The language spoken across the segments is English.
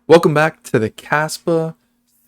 Welcome back to the Kaspa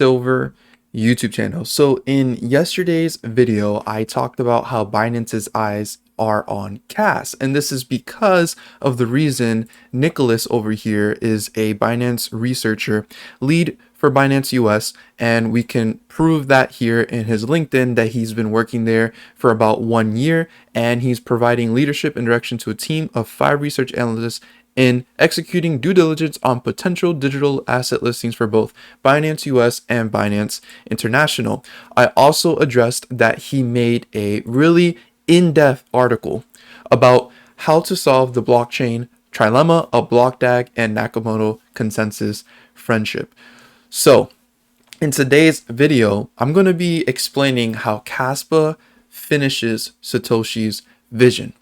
Silver YouTube channel. So in yesterday's video, I talked about how Binance's eyes are on Cas, and this is because of the reason Nicholas over here is a Binance researcher, lead for Binance US, and we can prove that here in his LinkedIn that he's been working there for about 1 year, and he's providing leadership and direction to a team of 5 research analysts in executing due diligence on potential digital asset listings for both Binance US and Binance International. I also addressed that he made a really in-depth article about how to solve the blockchain trilemma of Blockdag and Nakamoto consensus friendship. So, in today's video, I'm going to be explaining how Kaspa finishes Satoshi's vision.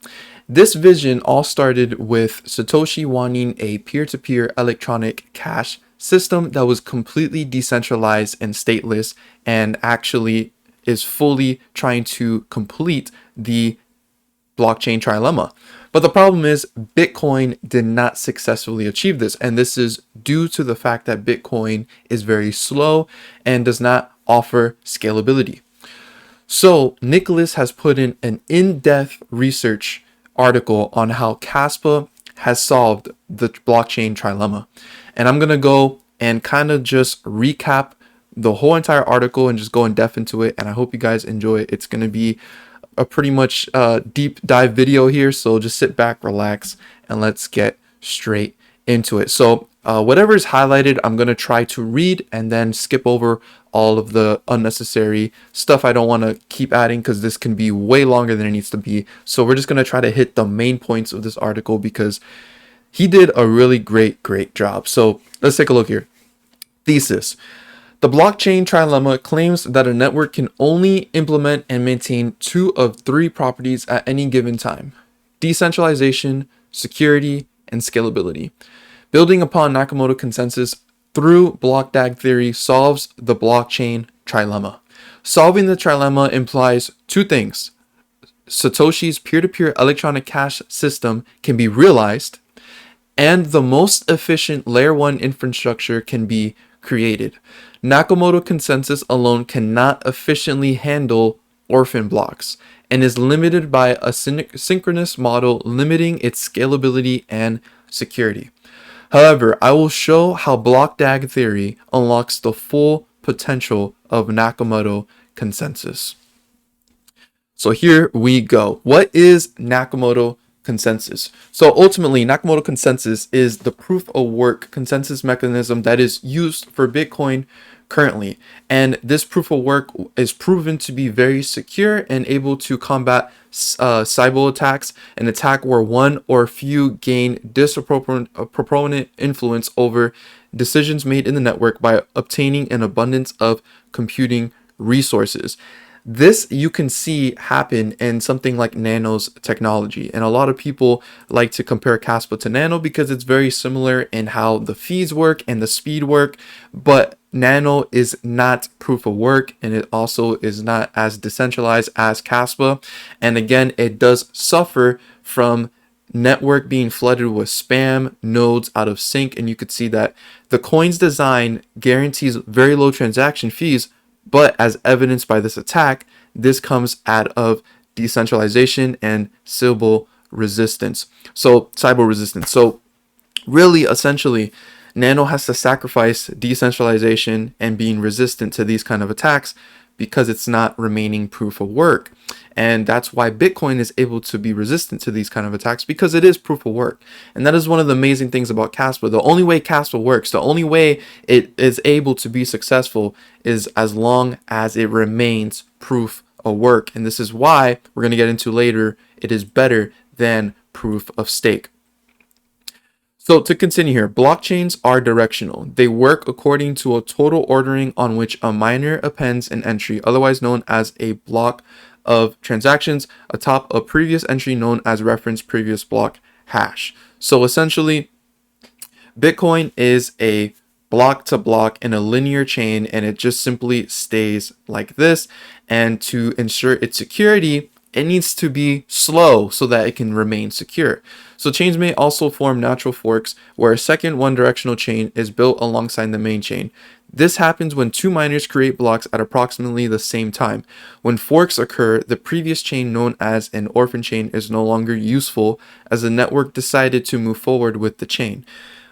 This vision all started with Satoshi wanting a peer-to-peer electronic cash system that was completely decentralized and stateless, and actually is fully trying to complete the blockchain trilemma. But the problem is Bitcoin did not successfully achieve this, and this is due to the fact that Bitcoin is very slow and does not offer scalability. So Nicholas has put in an in-depth research article on how Kaspa has solved the blockchain trilemma. And I'm going to go and kind of just recap the whole entire article and just go in depth into it. And I hope you guys enjoy it. It's going to be a pretty much deep dive video here. So just sit back, relax, and let's get straight into it. So whatever is highlighted, I'm going to try to read and then skip over all of the unnecessary stuff I don't want to keep adding, because this can be way longer than it needs to be. So we're just going to try to hit the main points of this article because he did a really great job. So let's take a look here. Thesis. The blockchain trilemma claims that a network can only implement and maintain 2 of 3 properties at any given time: decentralization, security, and scalability. Building upon Nakamoto consensus through Blockdag theory solves the blockchain trilemma. Solving the trilemma implies 2 things. Satoshi's peer-to-peer electronic cash system can be realized, and the most efficient layer 1 infrastructure can be created. Nakamoto consensus alone cannot efficiently handle orphan blocks and is limited by a synchronous model, limiting its scalability and security. However, I will show how Blockdag theory unlocks the full potential of Nakamoto consensus. So here we go. What is Nakamoto consensus? So ultimately, Nakamoto consensus is the proof of work consensus mechanism that is used for Bitcoin currently. And this proof of work is proven to be very secure and able to combat cyber attacks, an attack where one or few gain disproportionate influence over decisions made in the network by obtaining an abundance of computing resources. This you can see happen in something like Nano's technology. And a lot of people like to compare Kaspa to Nano because it's very similar in how the fees work and the speed work. But Nano is not proof of work, and it also is not as decentralized as Kaspa. And again, it does suffer from network being flooded with spam, nodes out of sync. And you could see that the coin's design guarantees very low transaction fees, but as evidenced by this attack, this comes out of decentralization and cyber resistance. So really, essentially, Nano has to sacrifice decentralization and being resistant to these kind of attacks because it's not remaining proof of work. And that's why Bitcoin is able to be resistant to these kind of attacks, because it is proof of work. And that is one of the amazing things about Kaspa. The only way Kaspa works, the only way it is able to be successful is as long as it remains proof of work. And this is why we're going to get into later, it is better than proof of stake. So to continue here, blockchains are directional. They work according to a total ordering on which a miner appends an entry, otherwise known as a block of transactions, atop a previous entry known as reference previous block hash. So essentially, Bitcoin is a block to block in a linear chain, and it just simply stays like this. And to ensure its security, it needs to be slow so that it can remain secure. So chains may also form natural forks where a second one-directional chain is built alongside the main chain. This happens when two miners create blocks at approximately the same time. When forks occur, the previous chain known as an orphan chain is no longer useful as the network decided to move forward with the chain.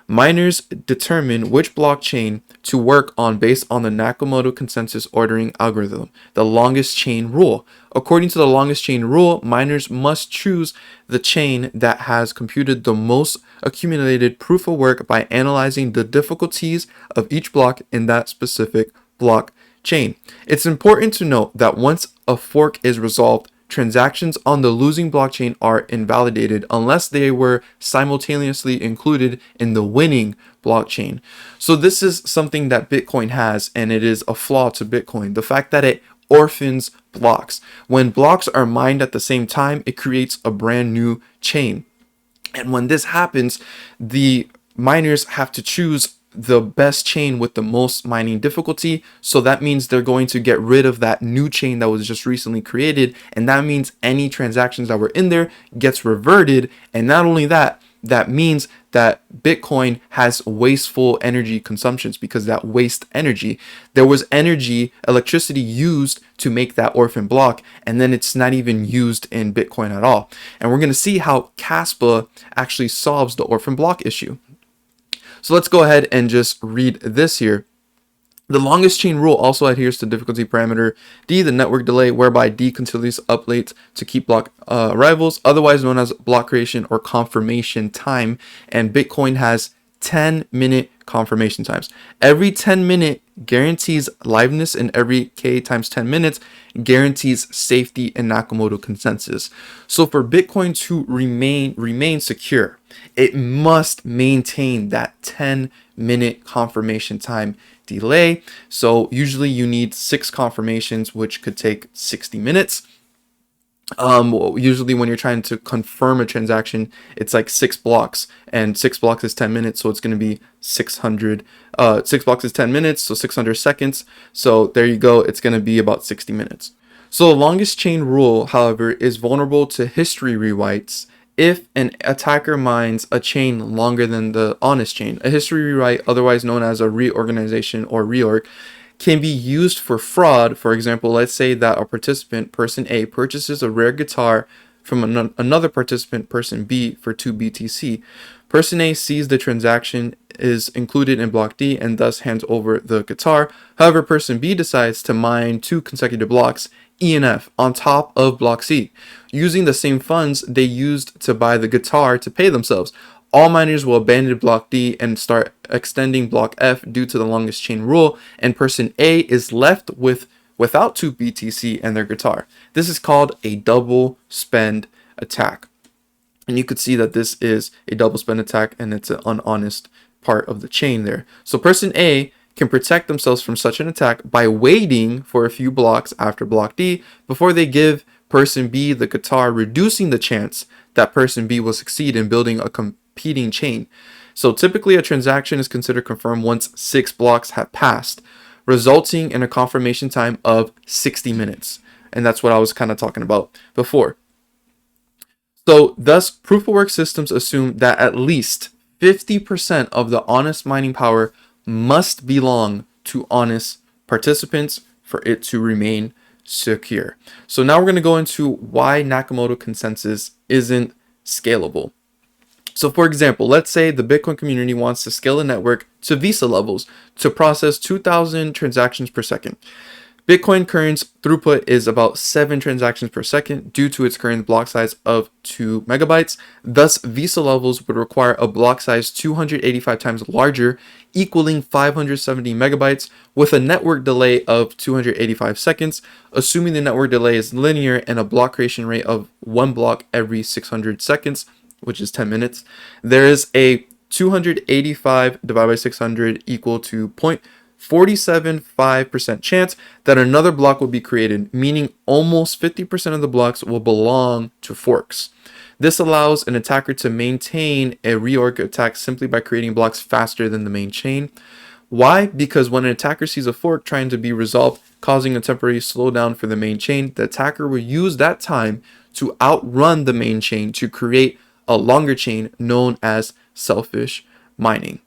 Miners determine which blockchain to work on based on the Nakamoto consensus ordering algorithm, the longest chain rule. According to the longest chain rule, miners must choose the chain that has computed the most accumulated proof of work by analyzing the difficulties of each block in that specific blockchain. It's important to note that once a fork is resolved, transactions on the losing blockchain are invalidated unless they were simultaneously included in the winning blockchain. So this is something that Bitcoin has, and it is a flaw to Bitcoin. The fact that it orphans blocks. When blocks are mined at the same time, it creates a brand new chain. And when this happens, the miners have to choose the best chain with the most mining difficulty. So that means they're going to get rid of that new chain that was just recently created. And that means any transactions that were in there gets reverted. And not only that, that means that Bitcoin has wasteful energy consumptions because that waste energy, there was energy, electricity used to make that orphan block, and then it's not even used in Bitcoin at all. And we're going to see how Kaspa actually solves the orphan block issue. So let's go ahead and just read this here. The longest chain rule also adheres to difficulty parameter D, the network delay, whereby D continuously updates to keep block arrivals, otherwise known as block creation or confirmation time. And Bitcoin has 10-minute confirmation times. Every 10-minute guarantees liveness, and every K times 10 minutes guarantees safety and Nakamoto consensus. So for Bitcoin to remain secure, it must maintain that 10-minute confirmation time delay. So usually you need 6 confirmations, which could take 60 minutes. Usually when you're trying to confirm a transaction, it's like 6 blocks, and 6 blocks is 10 minutes. So it's going to be 600, 6 blocks is 10 minutes. So 600 seconds. So there you go. It's going to be about 60 minutes. So the longest chain rule, however, is vulnerable to history rewrites if an attacker mines a chain longer than the honest chain. A history rewrite, otherwise known as a reorganization or reorg, can be used for fraud. For example, let's say that a participant, person A, purchases a rare guitar from another participant, person B, for 2 BTC. Person A sees the transaction is included in block D and thus hands over the guitar. However, person B decides to mine 2 consecutive blocks, E and F, on top of block C, using the same funds they used to buy the guitar to pay themselves. All miners will abandon block D and start extending block F due to the longest chain rule, and person A is left without 2 BTC and their guitar. This is called a double spend attack. And you could see that this is a double spend attack, and it's an unhonest part of the chain there. So person A can protect themselves from such an attack by waiting for a few blocks after block D before they give person B the guitar, reducing the chance that person B will succeed in building a competing chain. So typically a transaction is considered confirmed once 6 blocks have passed, resulting in a confirmation time of 60 minutes. And that's what I was kind of talking about before. So thus, proof of work systems assume that at least 50% of the honest mining power must belong to honest participants for it to remain secure. So now we're going to go into why Nakamoto consensus isn't scalable. So for example, let's say the Bitcoin community wants to scale a network to Visa levels to process 2,000 transactions per second. Bitcoin current throughput is about 7 transactions per second due to its current block size of 2 megabytes. Thus, Visa levels would require a block size 285 times larger, equaling 570 megabytes, with a network delay of 285 seconds. Assuming the network delay is linear and a block creation rate of 1 block every 600 seconds, which is 10 minutes, there is a 285 divided by 600 equal to 0.475% chance that another block will be created, meaning almost 50% of the blocks will belong to forks. This allows an attacker to maintain a reorg attack simply by creating blocks faster than the main chain. Why? Because when an attacker sees a fork trying to be resolved, causing a temporary slowdown for the main chain, the attacker will use that time to outrun the main chain to create a longer chain known as selfish mining.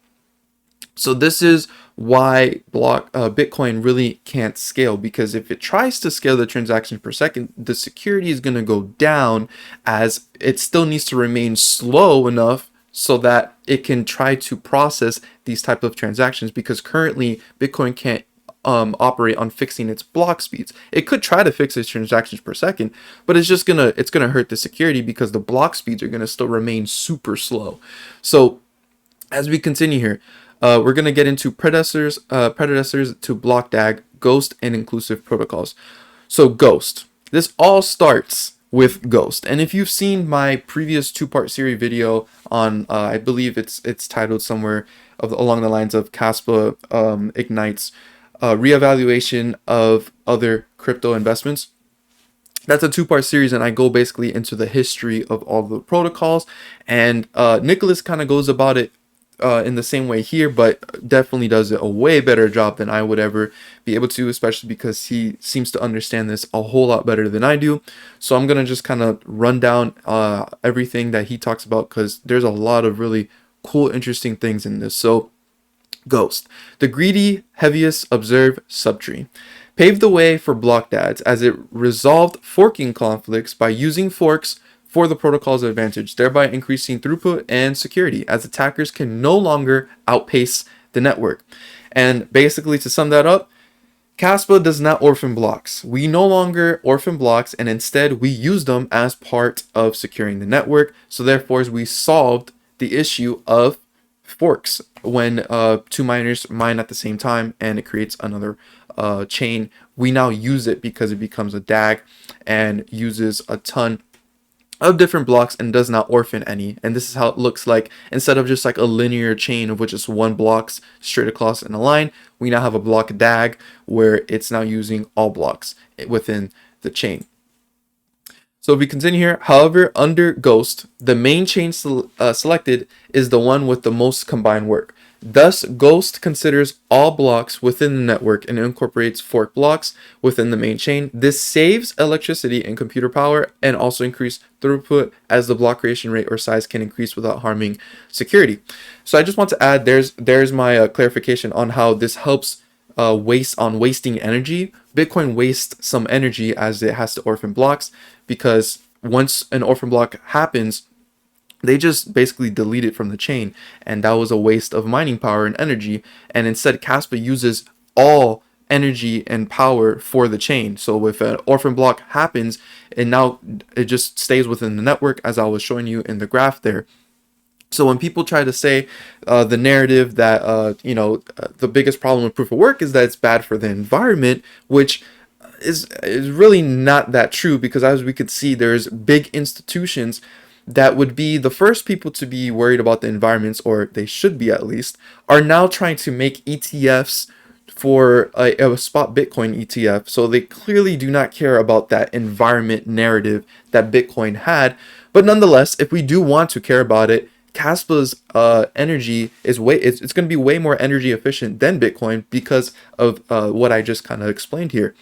So this is why Bitcoin really can't scale, because if it tries to scale the transactions per second, the security is going to go down, as it still needs to remain slow enough so that it can try to process these type of transactions, because currently Bitcoin can't operate on fixing its block speeds. It could try to fix its transactions per second, but it's gonna hurt the security, because the block speeds are gonna still remain super slow. So as we continue here, we're going to get into predecessors to block DAG, Ghost, and inclusive protocols. So Ghost. This all starts with Ghost. And if you've seen my previous two-part series video on, I believe it's titled somewhere along the lines of Kaspa ignites reevaluation of other crypto investments. That's a two-part series, and I go basically into the history of all the protocols. And Nicholas kind of goes about it in the same way here, but definitely does a way better job than I would ever be able to, especially because he seems to understand this a whole lot better than I do. So I'm going to just kind of run down everything that he talks about, because there's a lot of really cool, interesting things in this. So Ghost, the greedy, heaviest observed subtree, paved the way for block DADs as it resolved forking conflicts by using forks for the protocol's advantage, thereby increasing throughput and security, as attackers can no longer outpace the network. And basically, to sum that up, Kaspa does not orphan blocks. We no longer orphan blocks, and instead we use them as part of securing the network. So therefore, we solved the issue of forks when two miners mine at the same time and it creates another chain. We now use it because it becomes a DAG and uses a ton of different blocks and does not orphan any. And this is how it looks like. Instead of just like a linear chain of which is one blocks straight across in a line, we now have a block DAG where it's now using all blocks within the chain. So if we continue here, however, under Ghost, the main chain selected is the one with the most combined work. Thus, Ghost considers all blocks within the network and incorporates fork blocks within the main chain. This saves electricity and computer power, and also increase throughput, as the block creation rate or size can increase without harming security. So I just want to add, there's my clarification on how this helps wasting energy. Bitcoin wastes some energy as it has to orphan blocks, because once an orphan block happens, they just basically delete it from the chain, and that was a waste of mining power and energy. And instead, Kaspa uses all energy and power for the chain. So if an orphan block happens, and now it just stays within the network, as I was showing you in the graph there. So when people try to say the narrative that the biggest problem with proof of work is that it's bad for the environment, which is really not that true, because as we could see, there's big institutions that would be the first people to be worried about the environments, or they should be at least, are now trying to make ETFs for a spot Bitcoin ETF. So they clearly do not care about that environment narrative that Bitcoin had. But nonetheless, if we do want to care about it, Kaspa's energy is it's going to be way more energy efficient than Bitcoin, because of what I just kind of explained here.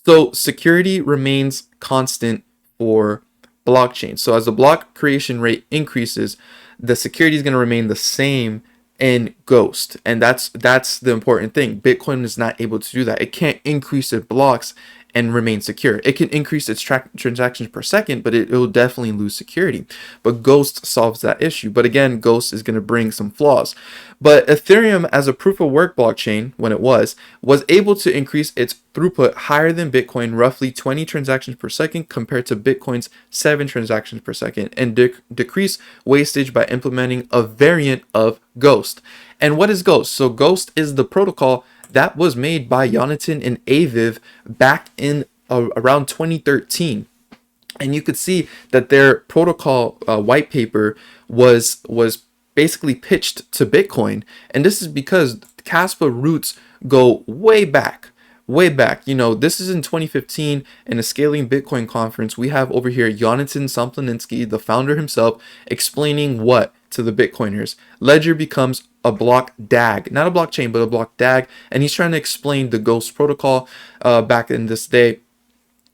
So security remains constant for blockchain. So as the block creation rate increases, the security is going to remain the same in Ghost. And that's the important thing. Bitcoin is not able to do that. It can't increase its blocks and remain secure. It can increase its transactions per second, but it will definitely lose security. But Ghost solves that issue. But again, Ghost is going to bring some flaws. But Ethereum, as a proof of work blockchain, when it was able to increase its throughput higher than Bitcoin, roughly 20 transactions per second compared to Bitcoin's 7 transactions per second, and decrease wastage by implementing a variant of Ghost. And what is Ghost? So Ghost is the protocol that was made by Jonathan and Aviv back in around 2013. And you could see that their protocol white paper was basically pitched to Bitcoin. And this is because Kaspa roots go way back. This is in 2015 in a Scaling Bitcoin conference. We have over here Jonathan Samplaninski, the founder himself, explaining what to the Bitcoiners. Ledger becomes a block DAG, not a blockchain, but a block DAG. And he's trying to explain the Ghost protocol back in this day.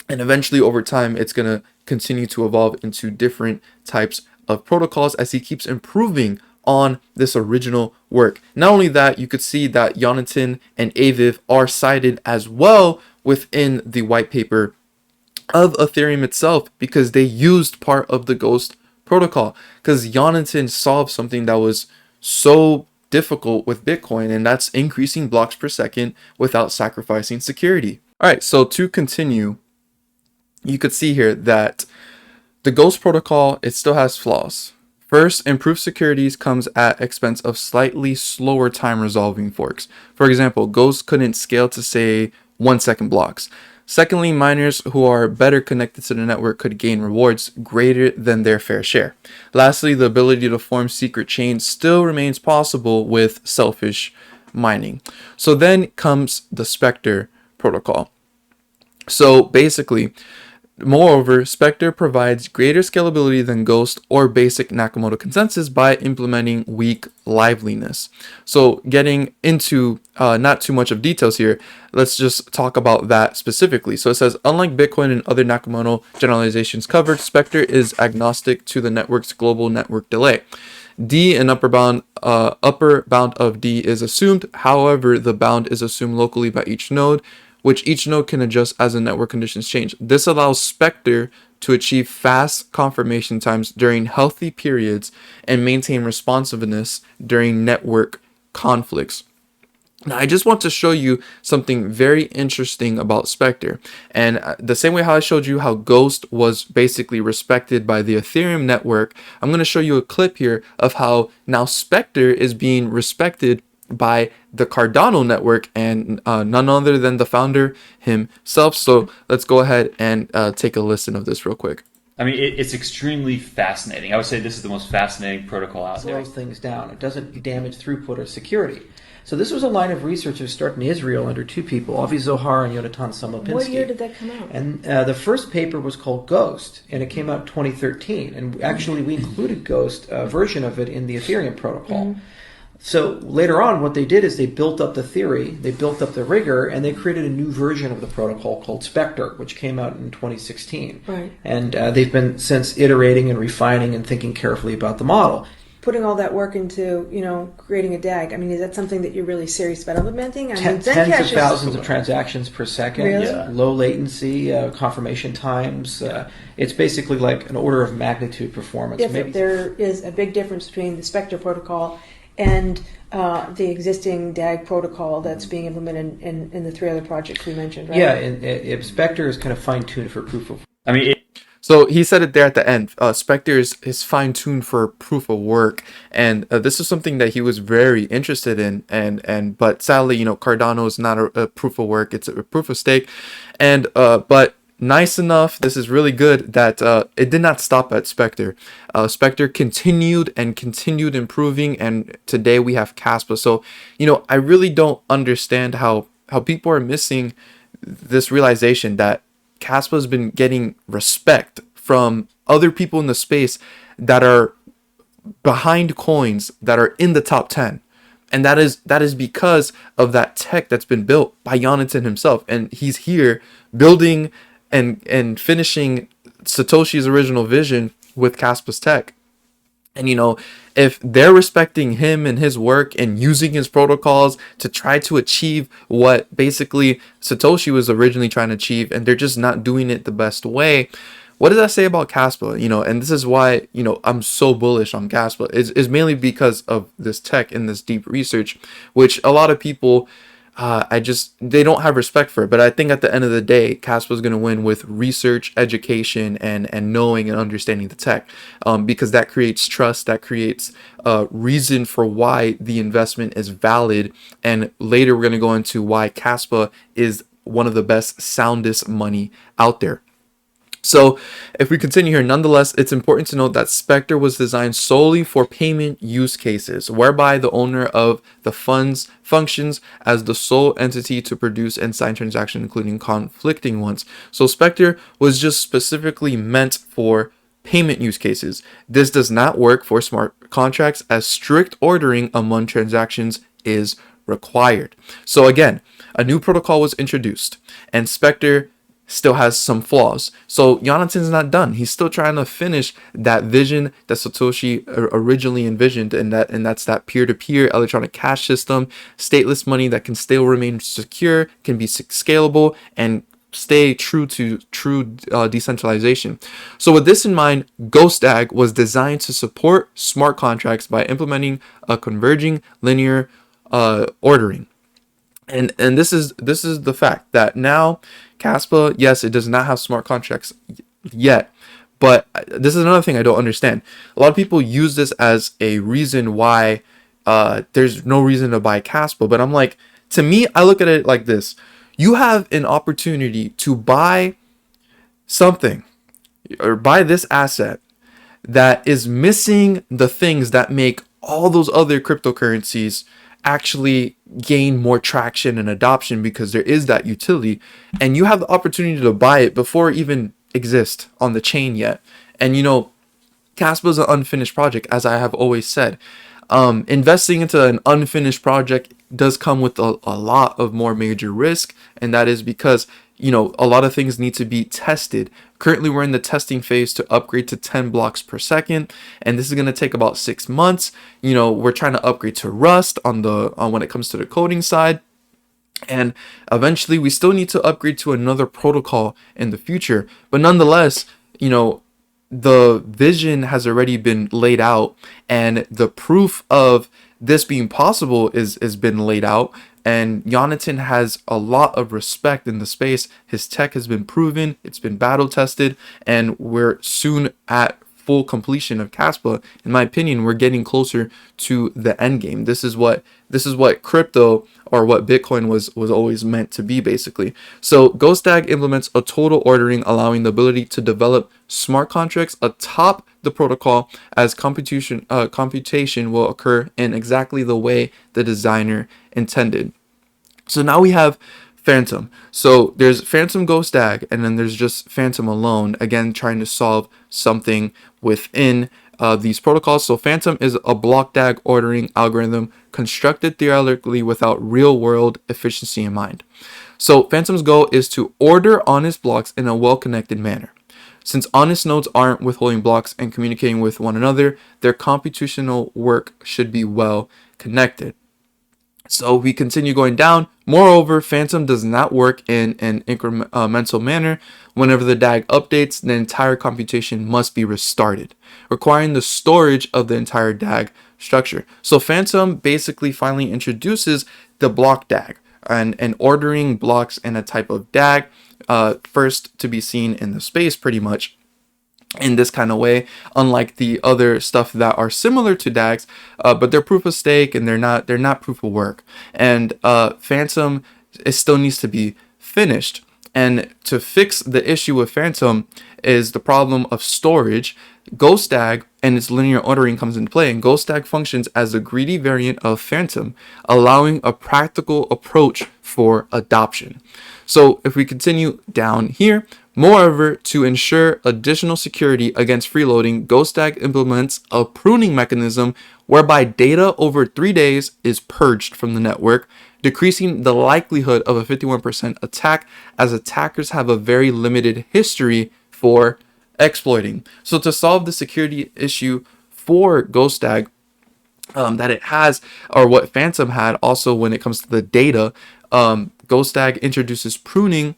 And eventually, over time, it's going to continue to evolve into different types of protocols as he keeps improving on this original work. Not only that, you could see that Jonathan and Aviv are cited as well within the white paper of Ethereum itself because they used part of the Ghost protocol, because Jonathan solved something that was so difficult with Bitcoin, and that's increasing blocks per second without sacrificing security. All right, so to continue, you could see here that the Ghost protocol, it still has flaws. First, improved securities comes at expense of slightly slower time resolving forks. For example, Ghost couldn't scale to say 1-second blocks. Secondly, miners who are better connected to the network could gain rewards greater than their fair share. Lastly, the ability to form secret chains still remains possible with selfish mining. So then comes the Spectre protocol. So basically, moreover, Spectre provides greater scalability than Ghost or basic Nakamoto consensus by implementing weak liveliness. So getting into not too much of details here, let's just talk about that specifically. So it says, unlike Bitcoin and other Nakamoto generalizations covered, Spectre is agnostic to the network's global network delay. D, an upper bound of D is assumed. However, the bound is assumed locally by each node, which each node can adjust as the network conditions change. This allows Spectre to achieve fast confirmation times during healthy periods and maintain responsiveness during network conflicts. Now, I just want to show you something very interesting about Spectre. And the same way how I showed you how Ghost was basically respected by the Ethereum network, I'm going to show you a clip here of how now Spectre is being respected by the Cardano network and none other than the founder himself. So let's go ahead and take a listen of this real quick. I mean, it's extremely fascinating. I would say this is the most fascinating protocol out there. Slows things down. It doesn't damage throughput or security. So this was a line of research that started in Israel under two people, Avi Zohar and Yonatan Samopinski. What year did that come out? And the first paper was called Ghost, and it came out in 2013. And actually, we included Ghost, a version of it, in the Ethereum protocol. Mm-hmm. So later on, what they did is they built up the theory, they built up the rigor, and they created a new version of the protocol called Spectre, which came out in 2016. Right. And they've been since iterating and refining and thinking carefully about the model. Putting all that work into, creating a DAG. I mean, is that something that you're really serious about implementing? I mean, tens of thousands of transactions per second. Really? Yeah. Low latency, confirmation times. It's basically like an order of magnitude performance. Maybe there is a big difference between the Spectre protocol and the existing DAG protocol that's being implemented in the three other projects we mentioned, right? Yeah, and Spectre is kind of fine-tuned for proof of... So he said it there at the end. Spectre is fine-tuned for proof of work, and this is something that he was very interested in. But sadly, Cardano is not a proof of work; it's a proof of stake. And but nice enough, this is really good that it did not stop at Spectre. Spectre continued improving, and today we have Kaspa. So I really don't understand how people are missing this realization that Kaspa has been getting respect from other people in the space that are behind coins that are in the top 10. And that is because of that tech that's been built by Jonathan himself. And he's here building and finishing Satoshi's original vision with Kaspa's tech. And if they're respecting him and his work and using his protocols to try to achieve what basically Satoshi was originally trying to achieve, and they're just not doing it the best way, what does that say about Kaspa? And this is why I'm so bullish on Kaspa. Is mainly because of this tech and this deep research, which a lot of people they don't have respect for it. But I think at the end of the day, Kaspa is going to win with research, education, and knowing and understanding the tech, because that creates trust, that creates reason for why the investment is valid. And later we're going to go into why Kaspa is one of the best, soundest money out there. So if we continue here, nonetheless, it's important to note that Spectre was designed solely for payment use cases, whereby the owner of the funds functions as the sole entity to produce and sign transactions, including conflicting ones. So Spectre was just specifically meant for payment use cases. This does not work for smart contracts as strict ordering among transactions is required. So again, a new protocol was introduced, and Spectre still has some flaws. So Jonathan's not done. He's still trying to finish that vision that Satoshi originally envisioned, and that's that peer-to-peer electronic cash system, stateless money that can still remain secure, can be scalable, and stay true to decentralization. So with this in mind, GhostDAG was designed to support smart contracts by implementing a converging linear ordering. And this is the fact that now Kaspa, yes, it does not have smart contracts yet, but this is another thing I don't understand. A lot of people use this as a reason why there's no reason to buy Kaspa, but I'm like, to me, I look at it like this: you have an opportunity to buy something or buy this asset that is missing the things that make all those other cryptocurrencies actually gain more traction and adoption, because there is that utility, and you have the opportunity to buy it before it even exists on the chain yet. And Kaspa is an unfinished project, as I have always said. Investing into an unfinished project does come with a lot of more major risk, and that is because a lot of things need to be tested. Currently, we're in the testing phase to upgrade to 10 blocks per second, and this is going to take about 6 months. We're trying to upgrade to Rust on when it comes to the coding side, and eventually we still need to upgrade to another protocol in the future. But nonetheless, the vision has already been laid out, and the proof of this being possible is been laid out. And Jonathan has a lot of respect in the space. His tech has been proven, it's been battle tested, and we're soon at full completion of Kaspa. In my opinion, we're getting closer to the end game. This is what crypto, or what Bitcoin was always meant to be, basically. So GhostDAG implements a total ordering, allowing the ability to develop smart contracts atop the protocol, as computation will occur in exactly the way the designer intended. So now we have Phantom. So there's Phantom GhostDAG, and then there's just Phantom alone, again trying to solve something within these protocols. So Phantom is a block DAG ordering algorithm constructed theoretically without real world efficiency in mind. So Phantom's goal is to order honest blocks in a well-connected manner. Since honest nodes aren't withholding blocks and communicating with one another, their computational work should be well connected. So we continue going down. Moreover, Phantom does not work in an incremental manner. Whenever the DAG updates, the entire computation must be restarted, requiring the storage of the entire DAG structure. So Phantom basically finally introduces the block DAG and ordering blocks in a type of DAG, first to be seen in the space, pretty much in this kind of way, unlike the other stuff that are similar to DAGs, but they're proof of stake and they're not proof of work. And Phantom, it still needs to be finished. And to fix the issue with Phantom is the problem of storage. GhostDAG and its linear ordering comes into play, and GhostDAG functions as a greedy variant of Phantom, allowing a practical approach for adoption. So if we continue down here, moreover, to ensure additional security against freeloading, GhostDAG implements a pruning mechanism whereby data over 3 days is purged from the network, decreasing the likelihood of a 51% attack, as attackers have a very limited history for exploiting. So to solve the security issue for GhostDAG that it has, or what Phantom had also when it comes to the data, GhostDAG introduces pruning,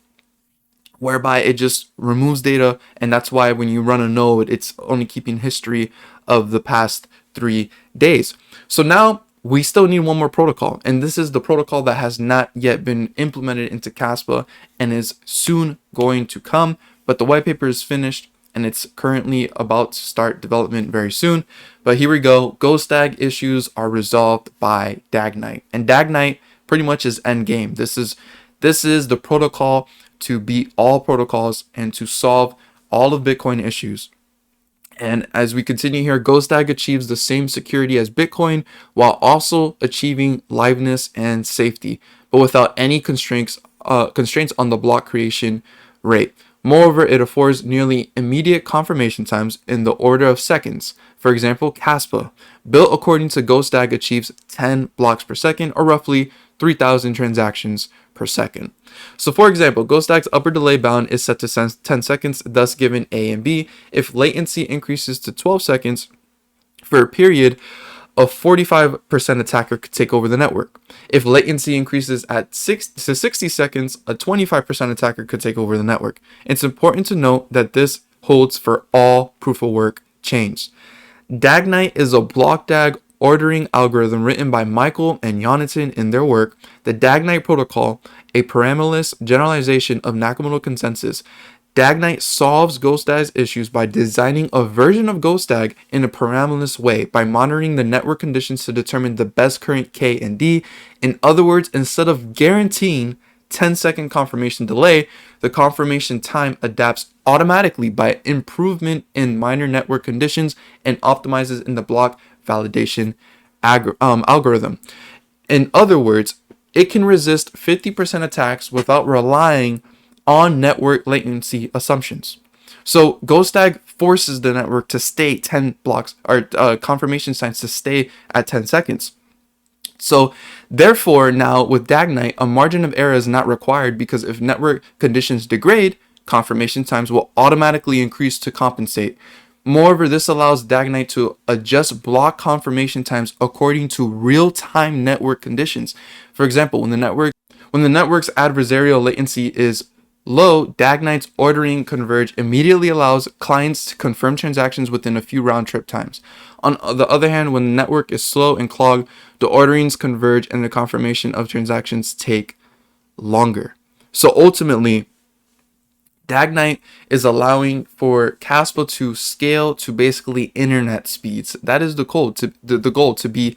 whereby it just removes data, and that's why when you run a node, it's only keeping history of the past 3 days. So now we still need one more protocol, and this is the protocol that has not yet been implemented into Kaspa and is soon going to come, but the white paper is finished and it's currently about to start development very soon. But here we go. GhostDAG issues are resolved by DAGNight, and DAGNight pretty much is end game. This is the protocol to beat all protocols and to solve all of Bitcoin issues. And as we continue here, GhostDAG achieves the same security as Bitcoin while also achieving liveness and safety, but without any constraints on the block creation rate. Moreover, it affords nearly immediate confirmation times in the order of seconds. For example, Kaspa, built according to GhostDAG, achieves 10 blocks per second, or roughly 3,000 transactions per second. So for example, GhostDAG's upper delay bound is set to 10 seconds, thus given A and B. If latency increases to 12 seconds for a period, a 45% attacker could take over the network. If latency increases at 60 seconds, a 25% attacker could take over the network. It's important to note that this holds for all proof of work chains. DAGNITE is a block DAG ordering algorithm written by Michael and Jonathan in their work, The DAGNITE Protocol, a parameterless generalization of Nakamoto consensus. DAGNITE solves GhostDAG's issues by designing a version of GhostDAG in a parameterless way by monitoring the network conditions to determine the best current K and D. In other words, instead of guaranteeing 10-second confirmation delay, the confirmation time adapts automatically by improvement in minor network conditions and optimizes in the block validation algorithm. In other words, it can resist 50% attacks without relying on network latency assumptions. So GhostDAG forces the network to stay 10 blocks, or confirmation times to stay at 10 seconds. So therefore, now with DAGNITE, a margin of error is not required, because if network conditions degrade, confirmation times will automatically increase to compensate. Moreover, this allows DAGNITE to adjust block confirmation times according to real-time network conditions. For example, when the network's adversarial latency is low, DAGNITE's ordering converge immediately allows clients to confirm transactions within a few round-trip times. On the other hand, when the network is slow and clogged, the orderings converge and the confirmation of transactions take longer. So ultimately, DAGNITE is allowing for Kaspa to scale to basically internet speeds. That is the goal, to be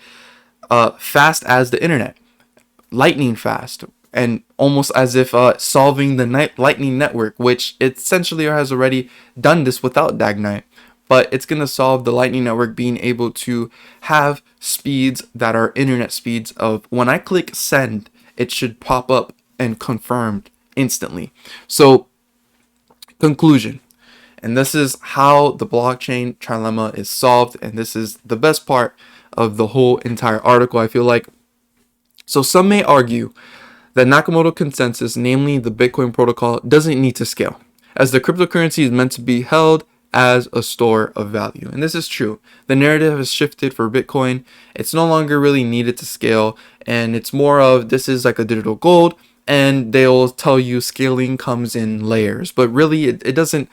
fast as the internet, lightning fast, and almost as if solving the lightning network, which it essentially has already done this without DAGNITE. But it's going to solve the lightning network being able to have speeds that are internet speeds of, when I click send, it should pop up and confirmed instantly. So conclusion, and this is how the blockchain trilemma is solved, and this is the best part of the whole entire article, I feel like. So some may argue that Nakamoto consensus, namely the Bitcoin protocol, doesn't need to scale, as the cryptocurrency is meant to be held as a store of value. And this is true. The narrative has shifted for Bitcoin. It's no longer really needed to scale, and it's more of, this is like a digital gold, and they'll tell you scaling comes in layers, but really it doesn't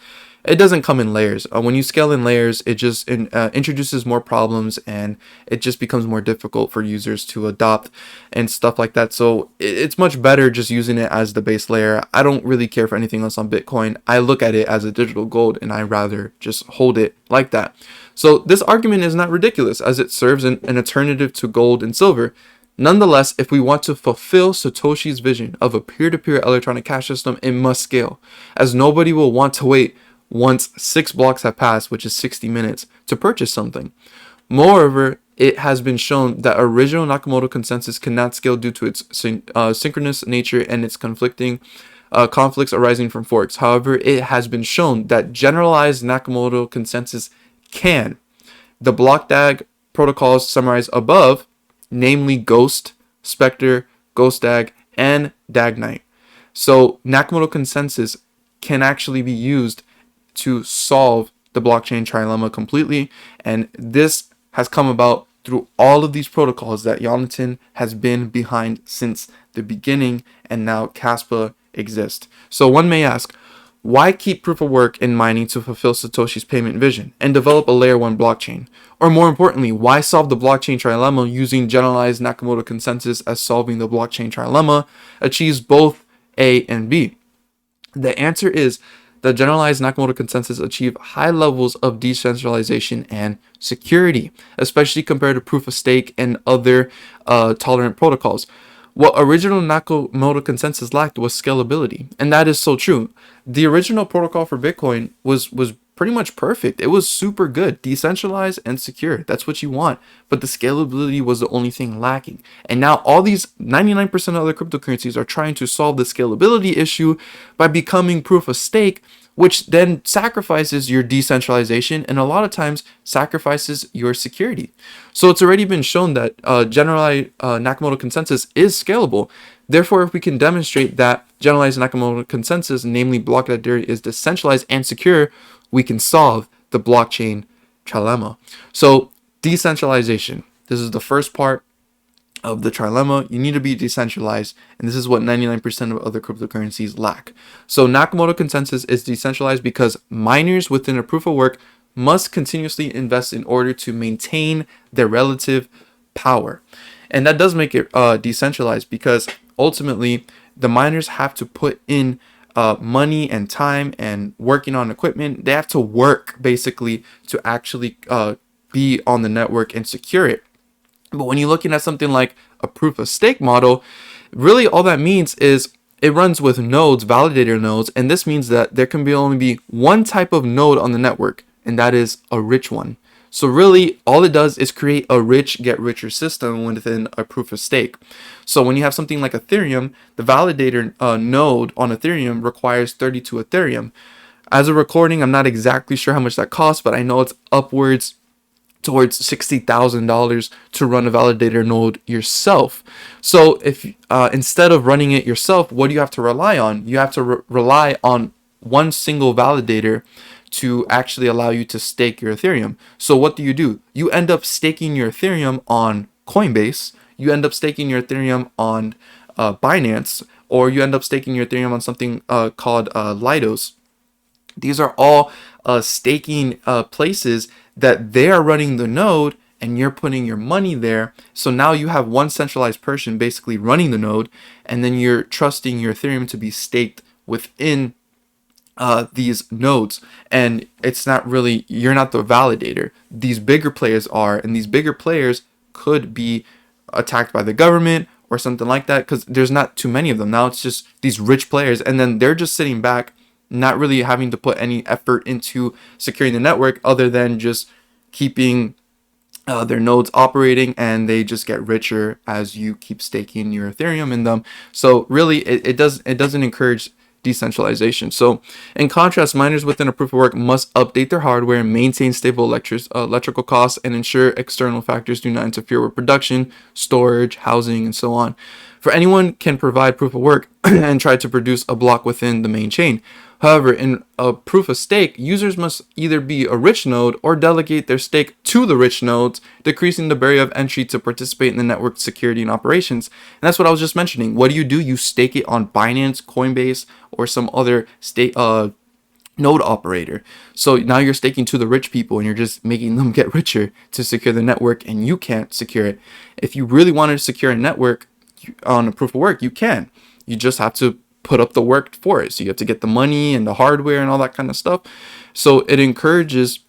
come in layers. When you scale in layers, it just introduces more problems, and it just becomes more difficult for users to adopt and stuff like that. So it's much better just using it as the base layer. I don't really care for anything else on Bitcoin. I look at it as a digital gold, and I rather just hold it like that. So this argument is not ridiculous, as it serves an alternative to gold and silver. Nonetheless, if we want to fulfill Satoshi's vision of a peer-to-peer electronic cash system, it must scale, as nobody will want to wait once 6 blocks have passed, which is 60 minutes, to purchase something. Moreover, it has been shown that original Nakamoto consensus cannot scale due to its synchronous nature and its conflicts arising from forks. However, it has been shown that generalized Nakamoto consensus can. The block DAG protocols summarized above, namely Ghost, Spectre, GhostDAG, and DAGNITE. So Nakamoto consensus can actually be used to solve the blockchain trilemma completely, and this has come about through all of these protocols that Jonathan has been behind since the beginning, and now Kaspa exists. So one may ask, why keep proof of work in mining to fulfill Satoshi's payment vision and develop a layer 1 blockchain? Or more importantly, why solve the blockchain trilemma using generalized Nakamoto consensus, as solving the blockchain trilemma achieves both A and B? The answer is the generalized Nakamoto consensus achieve high levels of decentralization and security, especially compared to proof of stake and other tolerant protocols. What original Nakamoto consensus lacked was scalability, and that is so true. The original protocol for Bitcoin was pretty much perfect. It was super good, decentralized and secure. That's what you want, but the scalability was the only thing lacking. And now all these 99% of other cryptocurrencies are trying to solve the scalability issue by becoming proof of stake, which then sacrifices your decentralization and a lot of times sacrifices your security. So it's already been shown that generalized Nakamoto consensus is scalable. Therefore, if we can demonstrate that generalized Nakamoto consensus, namely block theory, is decentralized and secure, we can solve the blockchain trilemma. So decentralization. This is the first part of the trilemma. You need to be decentralized, and this is what 99% of other cryptocurrencies lack. So Nakamoto consensus is decentralized because miners within a proof of work must continuously invest in order to maintain their relative power. And that does make it decentralized because ultimately the miners have to put in money and time and working on equipment. They have to work basically to actually be on the network and secure it. But when you're looking at something like a proof of stake model, really all that means is it runs with nodes, validator nodes, and this means that there can only be one type of node on the network, and that is a rich one. So really all it does is create a rich get richer system within a proof of stake. So when you have something like Ethereum, the validator node on Ethereum requires 32 Ethereum. As a recording, I'm not exactly sure how much that costs, but I know it's upwards towards $60,000 to run a validator node yourself. So if instead of running it yourself, what do you have to rely on? You have to rely on one single validator to actually allow you to stake your Ethereum. So what do? You end up staking your Ethereum on Coinbase. You end up staking your Ethereum on Binance, or you end up staking your Ethereum on something called Lidos. These are all staking places that they are running the node and you're putting your money there. So now you have one centralized person basically running the node, and then you're trusting your Ethereum to be staked within these nodes. And it's not really, you're not the validator. These bigger players are, and these bigger players could be attacked by the government or something like that because there's not too many of them. Now it's just these rich players, and then they're just sitting back, not really having to put any effort into securing the network other than just keeping their nodes operating, and they just get richer as you keep staking your Ethereum in them. So really it doesn't encourage decentralization. So in contrast, miners within a proof of work must update their hardware and maintain stable electrical costs and ensure external factors do not interfere with production, storage, housing, and so on. For anyone can provide proof of work and try to produce a block within the main chain. However, in a proof of stake, users must either be a rich node or delegate their stake to the rich nodes, decreasing the barrier of entry to participate in the network security and operations. And that's what I was just mentioning. What do? You stake it on Binance, Coinbase, or some other stake node operator. So now you're staking to the rich people and you're just making them get richer to secure the network, and you can't secure it. If you really wanted to secure a network on a proof of work, you can. You just have to put up the work for it. So you have to get the money and the hardware and all that kind of stuff. So it encourages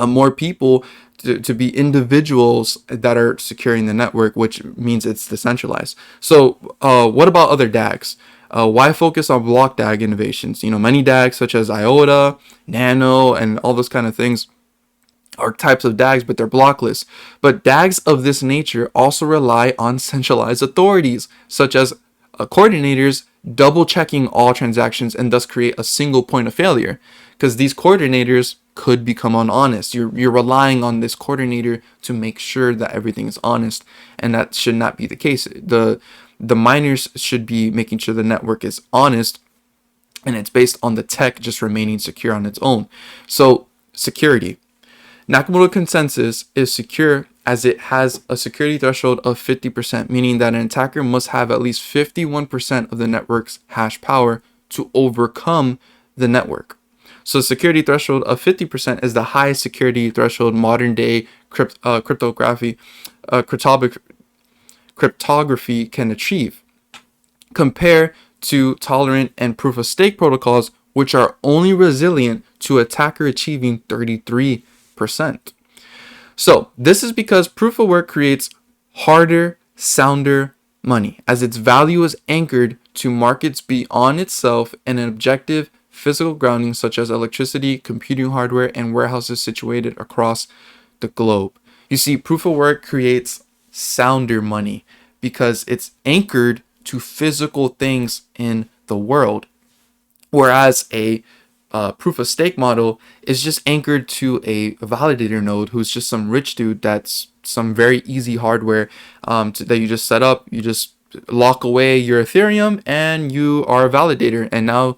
more people to be individuals that are securing the network, which means it's decentralized. So what about other DAGs? Why focus on block DAG innovations? Many DAGs such as IOTA, Nano, and all those kind of things are types of DAGs, but they're blockless. But DAGs of this nature also rely on centralized authorities, such as coordinators double checking all transactions and thus create a single point of failure, because these coordinators could become honest. You're relying on this coordinator to make sure that everything is honest, and that should not be the case. The miners should be making sure the network is honest, and it's based on the tech just remaining secure on its own. So security. Nakamoto consensus is secure as it has a security threshold of 50%, meaning that an attacker must have at least 51% of the network's hash power to overcome the network. So security threshold of 50% is the highest security threshold modern day cryptography can achieve. Compare to tolerant and proof of stake protocols, which are only resilient to attacker achieving 33%. So this is because proof of work creates harder, sounder money, as its value is anchored to markets beyond itself and an objective physical grounding such as electricity, computing hardware, and warehouses situated across the globe. You see, proof of work creates sounder money because it's anchored to physical things in the world, whereas a proof of stake model is just anchored to a validator node who's just some rich dude that's some very easy hardware that you just set up. You just lock away your Ethereum and you are a validator. And now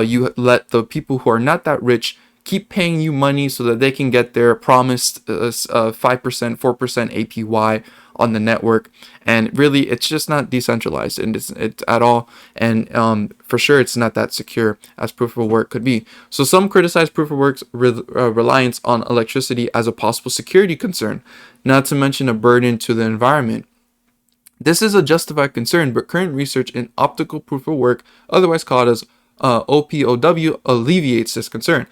you let the people who are not that rich keep paying you money so that they can get their promised 5%, 4% APY on the network. And really, it's just not decentralized and it's at all. And for sure, it's not that secure as proof of work could be. So some criticize proof of work's reliance on electricity as a possible security concern, not to mention a burden to the environment. This is a justified concern, but current research in optical proof of work, otherwise called as OPOW, alleviates this concern.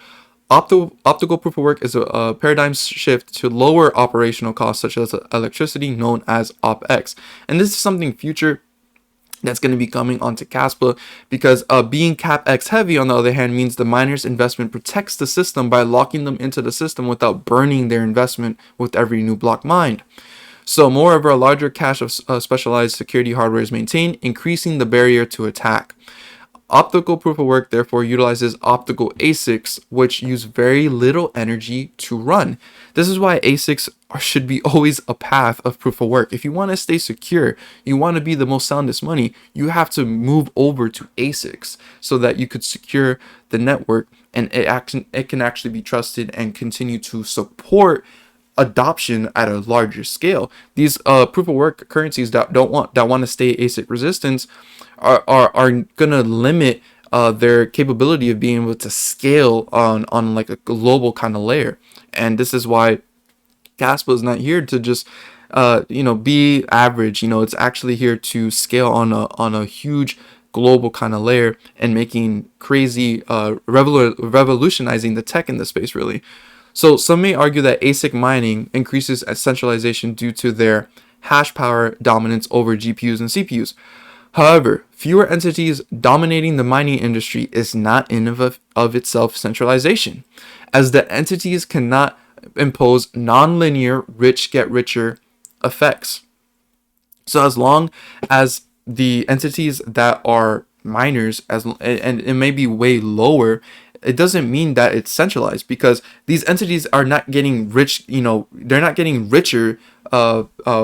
Optical proof of work is a paradigm shift to lower operational costs such as electricity, known as OpEx. And this is something future that's going to be coming onto Kaspa, because being CapEx heavy, on the other hand, means the miner's investment protects the system by locking them into the system without burning their investment with every new block mined. So moreover, a larger cache of specialized security hardware is maintained, increasing the barrier to attack. Optical proof of work therefore utilizes optical ASICs, which use very little energy to run. This is why ASICs should be always a path of proof of work. If you want to stay secure, you want to be the most soundest money, you have to move over to ASICs so that you could secure the network and it can actually be trusted and continue to support adoption at a larger scale. These proof of work currencies that want to stay ASIC resistance are gonna limit their capability of being able to scale on like a global kind of layer. And this is why Kaspa is not here to just be average. It's actually here to scale on a huge global kind of layer and making crazy revolutionizing the tech in the space, really. So some may argue that ASIC mining increases centralization due to their hash power dominance over GPUs and CPUs. However, fewer entities dominating the mining industry is not in of itself centralization, as the entities cannot impose non-linear rich get richer effects. So as long as the entities that are miners, and it may be way lower, it doesn't mean that it's centralized, because these entities are not getting rich. They're not getting richer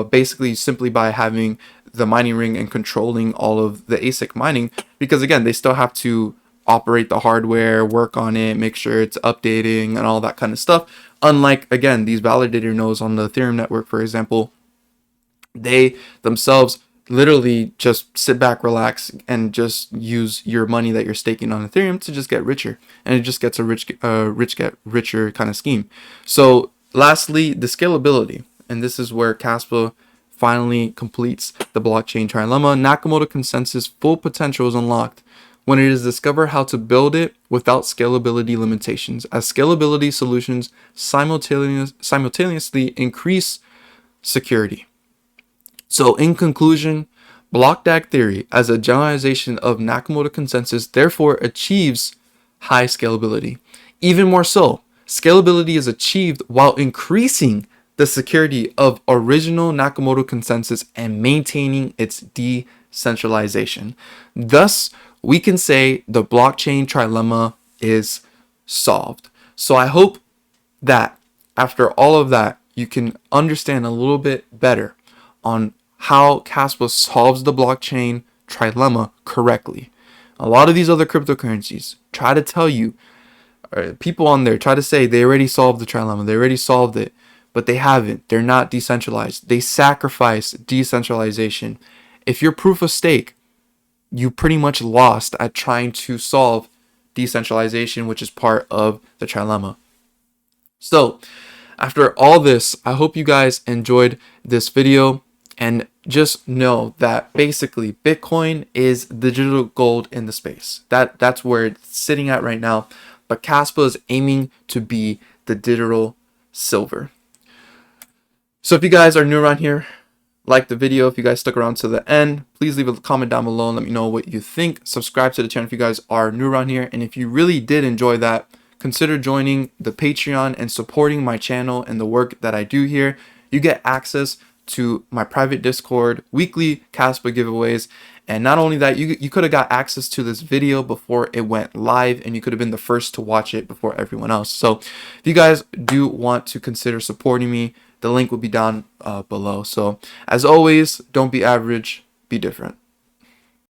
basically simply by having the mining ring and controlling all of the ASIC mining, because again, they still have to operate the hardware, work on it, make sure it's updating and all that kind of stuff. Unlike, again, these validator nodes on the Ethereum network, for example, they themselves literally just sit back, relax, and just use your money that you're staking on Ethereum to just get richer, and it just gets a rich get richer kind of scheme. So lastly, the scalability, and this is where Kaspa finally completes the blockchain trilemma. Nakamoto consensus full potential is unlocked when it is discovered how to build it without scalability limitations, as scalability solutions simultaneously increase security. So in conclusion, block DAG theory as a generalization of Nakamoto consensus therefore achieves high scalability. Even more so, scalability is achieved while increasing the security of original Nakamoto consensus and maintaining its decentralization. Thus, we can say the blockchain trilemma is solved. So I hope that after all of that, you can understand a little bit better on how Kaspa solves the blockchain trilemma correctly. A lot of these other cryptocurrencies try to tell you, people on there try to say they already solved the trilemma, they already solved it, but they haven't. They're not decentralized. They sacrifice decentralization. If you're proof of stake, you pretty much lost at trying to solve decentralization, which is part of the trilemma. So after all this, I hope you guys enjoyed this video, and just know that basically Bitcoin is the digital gold in the space. That's where it's sitting at right now, but Kaspa is aiming to be the digital silver. So if you guys are new around here, like the video. If you guys stuck around to the end, please leave a comment down below and let me know what you think. Subscribe to the channel if you guys are new around here. And if you really did enjoy that, consider joining the Patreon and supporting my channel and the work that I do here. You get access to my private Discord, weekly Kaspa giveaways. And not only that, you could have got access to this video before it went live, and you could have been the first to watch it before everyone else. So if you guys do want to consider supporting me, the link will be down below. So as always, don't be average, be different.